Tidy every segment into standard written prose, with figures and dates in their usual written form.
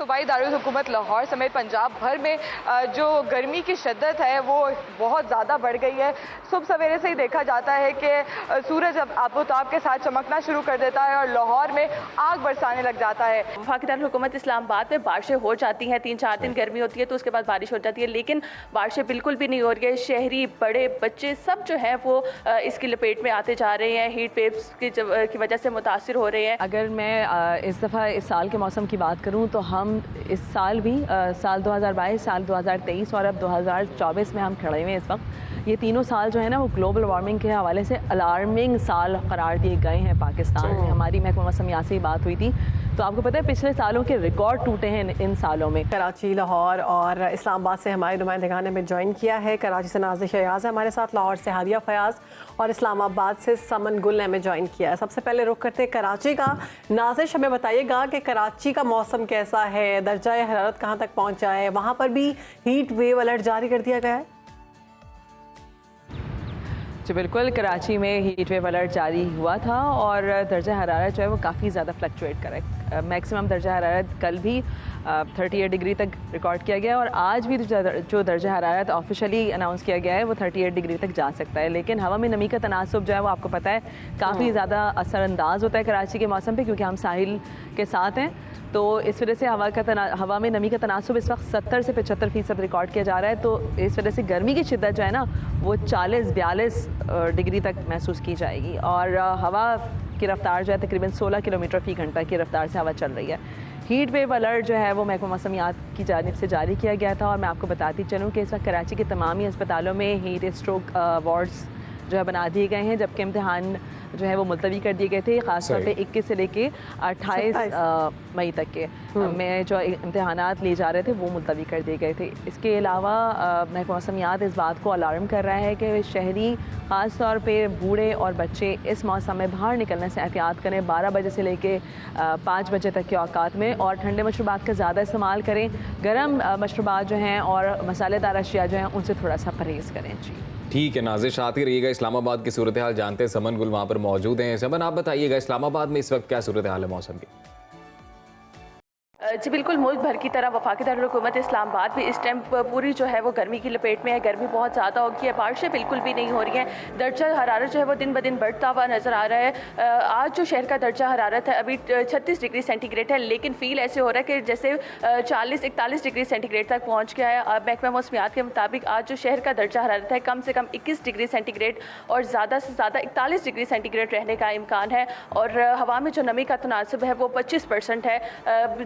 सूबाई दारुल हुकूमत लाहौर समेत पंजाब भर में जो गर्मी की शिद्दत है वो बहुत ज़्यादा बढ़ गई है। सुबह सवेरे से ही देखा जाता है कि सूरज अब आबोताब के साथ चमकना शुरू कर देता है और लाहौर में आग बरसाने लग जाता है। वफाकी दारुल हुकूमत इस्लामाबाद में बारिशें हो जाती हैं, 3-4 दिन गर्मी होती है तो उसके बाद बारिश हो जाती है, लेकिन बारिशें बिल्कुल भी नहीं हो रही है। शहरी बड़े बच्चे सब जो हैं वो इसकी लपेट में आते जा रहे हैं, हीट वेव्स की वजह से मुतासिर हो रहे हैं। अगर मैं इस दफ़ा इस साल के मौसम की बात करूं तो हम इस साल भी साल 2022, साल 2023 और अब 2024 में हम खड़े हुए हैं। इस वक्त ये तीनों साल जो है ना वो ग्लोबल वार्मिंग के हवाले से अलार्मिंग साल करार दिए गए हैं पाकिस्तान में। हमारी महकमा मौसम यहाँ से ही बात हुई थी तो आपको पता है पिछले सालों के रिकॉर्ड टूटे हैं इन सालों में। कराची, लाहौर और इस्लामाबाद से हमारे नुमाइंदगान ने हमें ज्वाइन किया है। कराची से नाज़िश अयाज़ है हमारे साथ, लाहौर से हादिया फयाज़ और इस्लामाबाद से समन गुल ने हमें ज्वाइन किया है। सबसे पहले रुख करते हैं कराची का। नाज़िश, हमें बताइएगा कि कराची का मौसम कैसा है, दर्जा हरारत कहाँ तक पहुँचा है, वहाँ पर भी हीट वेव अलर्ट जारी कर दिया गया है? जी बिल्कुल, कराची में हीट वेव अलर्ट जारी हुआ था और दर्जा हरारत जो है वो काफ़ी ज़्यादा फ्लक्चुएट करे। मैक्सिमम दर्जा हरारत कल भी 38 डिग्री तक रिकॉर्ड किया गया और आज भी जो दर्जा हरारत ऑफिशियली अनाउंस किया गया है वो 38 डिग्री तक जा सकता है। लेकिन हवा में नमी का तनासुब जो है वो आपको पता है काफ़ी ज़्यादा असरअंदाज होता है कराची के मौसम पे, क्योंकि हम साहिल के साथ हैं। तो इस वजह से हवा में नमी का तनासुब इस वक्त 70 से 75% रिकॉर्ड किया जा रहा है। तो इस वजह से गर्मी की शिद्दत जो है ना वो 40-42 डिग्री तक महसूस की जाएगी और हवा की रफ्तार जो है तकरीबन 16 किलोमीटर फ़ी घंटा की रफ्तार से हवा चल रही है। हीट वेव अलर्ट जो है वो महकमा मौसमियात की जानिब से जारी किया गया था और मैं आपको बताती चलूँ कि इस वक्त कराची के तमाम ही अस्पतालों में हीट स्ट्रोक वार्ड्स जो है बना दिए गए हैं, जबकि इम्तिहान जो है वो मुलतवी कर दिए गए थे, ख़ासतौर पे 21 से लेके 28 मई तक के में जो इम्तिहानात ले जा रहे थे वो मुलतवी कर दिए गए थे। इसके अलावा महकमा मौसमियात इस बात को अलार्म कर रहा है कि शहरी ख़ास तौर पे बूढ़े और बच्चे इस मौसम में बाहर निकलने से एहतियात करें। 12 बजे से लेके 5 बजे तक के औकात में और ठंडे मशरूबात का ज़्यादा इस्तेमाल करें। गर्म मशरूबात जो हैं और मसालेदार अशिया जो हैं उनसे थोड़ा सा परहेज़ करें। जी ठीक है नाज़िश, आती रहिएगा। इस्लामाबाद की सूरत हाल जानते हैं, समन गुल वहाँ पर मौजूद हैं। समन, आप बताइएगा इस्लामाबाद में इस वक्त क्या सूरत हाल है मौसम की? जी बिल्कुल, मुल्क भर की तरह वफाकी दारुल हुकूमत इस्लामाबाद भी इस टाइम पूरी जो है वो गर्मी की लपेट में है। गर्मी बहुत ज़्यादा हो गई है, बारिशें बिल्कुल भी नहीं हो रही हैं। दर्जा हरारत जो है वो दिन ब दिन बढ़ता हुआ नज़र आ रहा है। आज जो शहर का दर्जा हरारत है अभी 36 डिग्री सेंटीग्रेड है, लेकिन फ़ील ऐसे हो रहा है कि जैसे 40-41 डिग्री सेंटीग्रेड तक पहुँच गया है। महकमा मौसमियात के मुताबिक आज जो शहर का दर्जा हरारत है कम से कम 21 डिग्री सेंटीग्रेड और ज़्यादा से ज़्यादा 41 डिग्री सेंटीग्रेड रहने का इम्कान है और हवा में जो नमी का तनासुब है वो 25% है।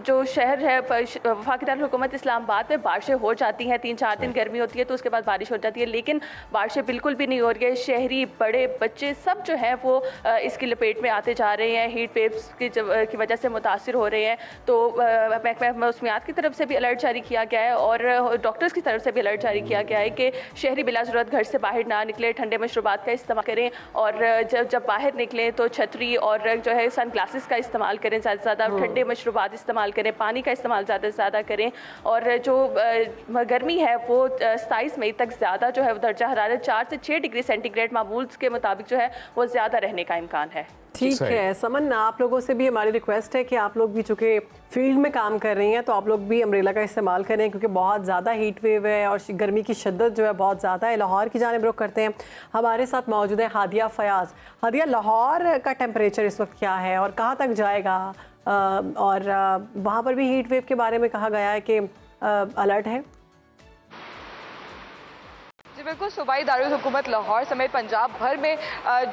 जो शहर है वफाकी दारुल हुकूमत इस्लामाबाद में बारिशें हो जाती हैं, 3-4 दिन गर्मी होती है तो उसके बाद बारिश हो जाती है, लेकिन बारिशें बिल्कुल भी नहीं हो रही है। शहरी बड़े बच्चे सब जो हैं वो इसकी लपेट में आते जा रहे हैं, हीट वेव्स की वजह से मुतासिर हो रहे हैं। तो महकमा मौसमियात की तरफ से भी अलर्ट जारी किया गया है और डॉक्टर्स की तरफ से भी अलर्ट जारी किया गया है कि शहरी बिला ज़रूरत घर से बाहर ना निकले, ठंडे मशरूबात का इस्तेमाल करें और जब बाहर निकलें तो छतरी और जो है सन ग्लासेस का इस्तेमाल करें, ज़्यादा से ज़्यादा ठंडे मशरूबात इस्तेमाल करें, पानी का इस्तेमाल ज़्यादा से ज़्यादा करें। और जो गर्मी है वो 27 मई तक ज़्यादा जो है दर्जा हरारत 4 से 6 डिग्री सेंटीग्रेड मामूल के मुताबिक जो है वो ज़्यादा रहने का इम्कान है। ठीक है समन, आप लोगों से भी हमारी रिक्वेस्ट है कि आप लोग भी चूँकि फील्ड में काम कर रही हैं तो आप लोग भी अम्ब्रेला का इस्तेमाल करें, क्योंकि बहुत ज़्यादा हीट वेव है और गर्मी की शिद्दत जो है बहुत ज़्यादा है। लाहौर की जानिब रुख करते हैं, हमारे साथ मौजूद है हादिया फयाज़। हादिया, लाहौर का टेम्परेचर इस वक्त क्या है और कहाँ तक जाएगा? और वहाँ पर भी हीट वेव के बारे में कहा गया है कि अलर्ट है। जी बिल्कुल, सूबाई दारुल हुकूमत लाहौर समेत पंजाब भर में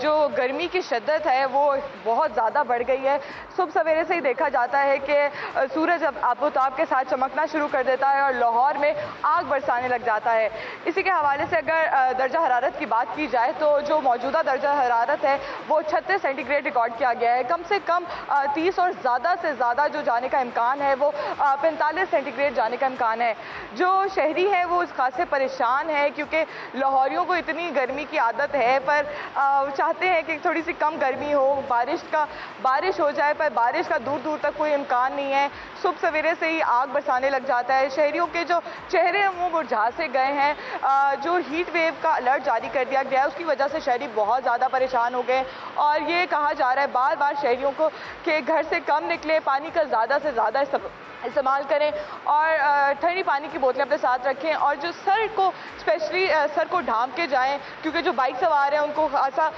जो गर्मी की शिद्दत है वो बहुत ज़्यादा बढ़ गई है। सुबह सवेरे से ही देखा जाता है कि सूरज अब आबोताब के साथ चमकना शुरू कर देता है और लाहौर में आग बरसाने लग जाता है। इसी के हवाले से अगर दर्जा हरारत की बात की जाए तो जो मौजूदा दर्जा हरारत है वो 36 सेंटीग्रेड रिकॉर्ड किया गया है। कम से कम 30 और ज़्यादा से ज़्यादा जो जाने का इम्कान है वो 45 सेंटीग्रेड जाने का इम्कान है। जो शहरी है वो इस खास से परेशान है, क्योंकि लाहौरियों को इतनी गर्मी की आदत है पर चाहते हैं कि थोड़ी सी कम गर्मी हो, बारिश हो जाए, पर बारिश का दूर दूर तक कोई इम्कान नहीं है। सुबह सवेरे से ही आग बरसाने लग जाता है। शहरियों के जो चेहरे हैं वो मुरझा से गए हैं। जो हीट वेव का अलर्ट जारी कर दिया गया है उसकी वजह से शहरी बहुत ज़्यादा परेशान हो गए और ये कहा जा रहा है बार बार शहरियों को कि घर से कम निकले, पानी का ज़्यादा से ज़्यादा इस्तेमाल करें और ठंडी पानी की बोतलें अपने साथ रखें और जो सर को स्पेशली सर को ढांप के जाएं, क्योंकि जो बाइक सवार हैं उनको खासा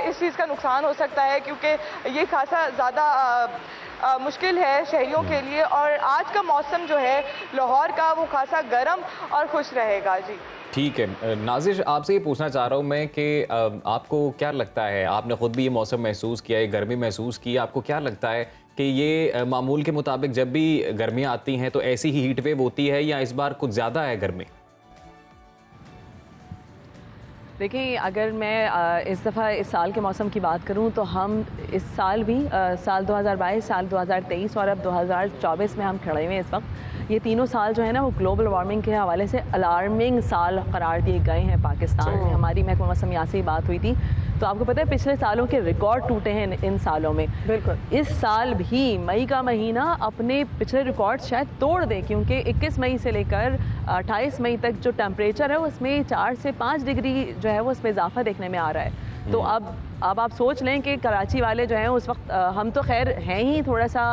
इस चीज़ का नुकसान हो सकता है, क्योंकि ये खासा ज़्यादा मुश्किल है शहरियों के लिए। और आज का मौसम जो है लाहौर का वो खासा गर्म और खुश रहेगा। जी ठीक है नाजिश, आपसे ये पूछना चाह रहा हूँ मैं कि आपको क्या लगता है, आपने ख़ुद भी ये मौसम महसूस किया है, गर्मी महसूस की, आपको क्या लगता है कि ये मामूल के मुताबिक जब भी गर्मियाँ आती हैं तो ऐसी ही हीट वेव होती है या इस बार कुछ ज़्यादा है गर्मी? देखिए, अगर मैं इस दफ़ा इस साल के मौसम की बात करूं तो हम इस साल भी साल 2022, साल 2023 और अब 2024 में हम खड़े हुए हैं इस वक्त। ये तीनों साल जो है ना वो ग्लोबल वार्मिंग के हवाले से अलार्मिंग साल करार दिए गए हैं पाकिस्तान में। हमारी महकमा मौसमियात से ही बात हुई थी तो आपको पता है पिछले सालों के रिकॉर्ड टूटे हैं इन सालों में। बिल्कुल इस साल भी मई का महीना अपने पिछले रिकॉर्ड शायद तोड़ दे, क्योंकि 21 मई से लेकर 28 मई तक जो टेम्परेचर है उसमें 4 से 5 डिग्री जो है वो उसमें इजाफा देखने में आ रहा है। तो अब आप सोच लें कि कराची वाले जो हैं उस वक्त हम तो खैर हैं ही थोड़ा सा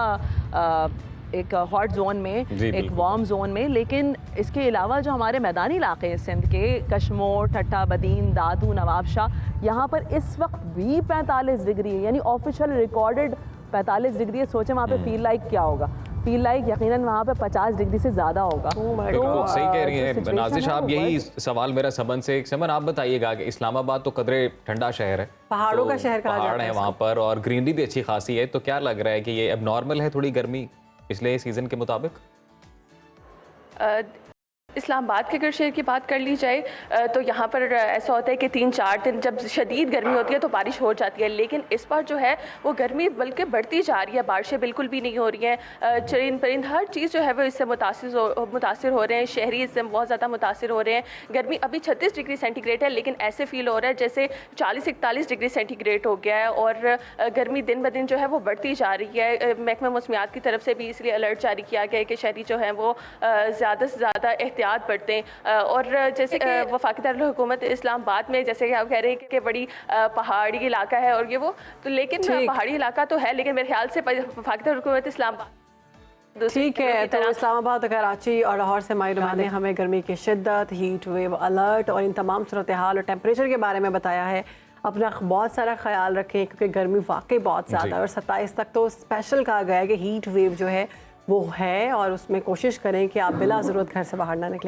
एक हॉट जोन में, एक वार्म जोन में, लेकिन इसके अलावा जो हमारे मैदानी इलाके हैं सिंध के, कश्मोर, ठट्टा बदीन, दादू, नवाबशाह, यहाँ पर इस वक्त भी 45 डिग्री है, यानी ऑफिशियल रिकॉर्डेड 45 डिग्री है। सोचें वहाँ पे फील लाइक क्या होगा, फील लाइक यकीनन वहाँ पे 50 डिग्री से ज़्यादा होगा। बिल्कुल सही कह रही हैं नाजिश आप। यही सवाल मेरा सबन से एक समन आप बताइएगा कि इस्लामाबाद तो कदरे ठंडा शहर है, पहाड़ों का शहर कहा जाता है, पहाड़ है वहाँ पर और ग्रीनरी भी अच्छी खासी है, तो क्या लग रहा है कि ये अब नॉर्मल है थोड़ी गर्मी पिछले सीजन के मुताबिक? इस्लामाबाद के अगर शहर की बात कर ली जाए तो यहाँ पर ऐसा होता है कि 3-4 दिन जब शदीद गर्मी होती है तो बारिश हो जाती है, लेकिन इस बार जो है वो गर्मी बल्कि बढ़ती जा रही है, बारिशें बिल्कुल भी नहीं हो रही हैं। चरिंद परिंद हर चीज़ जो है वो इससे मुतासिर हो रहे हैं, शहरी इससे बहुत ज़्यादा मुतासिर हो रहे हैं। गर्मी अभी 36 डिग्री सेंटीग्रेड है, लेकिन ऐसे फील हो रहा है जैसे 40-41 डिग्री सेंटीग्रेड हो गया है और गर्मी दिन ब दिन जो है वो बढ़ती जा रही है। महकमा मौसमियात की तरफ से भी इसलिए अलर्ट जारी किया गया है कि शहरी जो है वो ज़्यादा से ज़्यादा एहतियात बढ़ते हैं। और जैसे वफाकी दारुल हुकूमत इस्लामाबाद में जैसे कि आप कह रहे हैं कि बड़ी पहाड़ी इलाका है और ये वो तो, लेकिन पहाड़ी इलाका तो है, लेकिन मेरे ख्याल से वफाकी दारुल हुकूमत इस्लामाबाद ठीक है। तो इस्लामाबाद, कराची और लाहौर से माहिरुमा ने हमें गर्मी की शिद्दत, हीट वेव अलर्ट और इन तमाम सूरत हाल और टेम्परेचर के बारे में बताया है। अपना बहुत सारा ख्याल रखें क्योंकि गर्मी वाकई बहुत ज़्यादा है और 27 तक तो स्पेशल कहा गया है कि हीट वेव जो है वो है, और उसमें कोशिश करें कि आप बिला ज़रूरत घर से बाहर ना निकलें।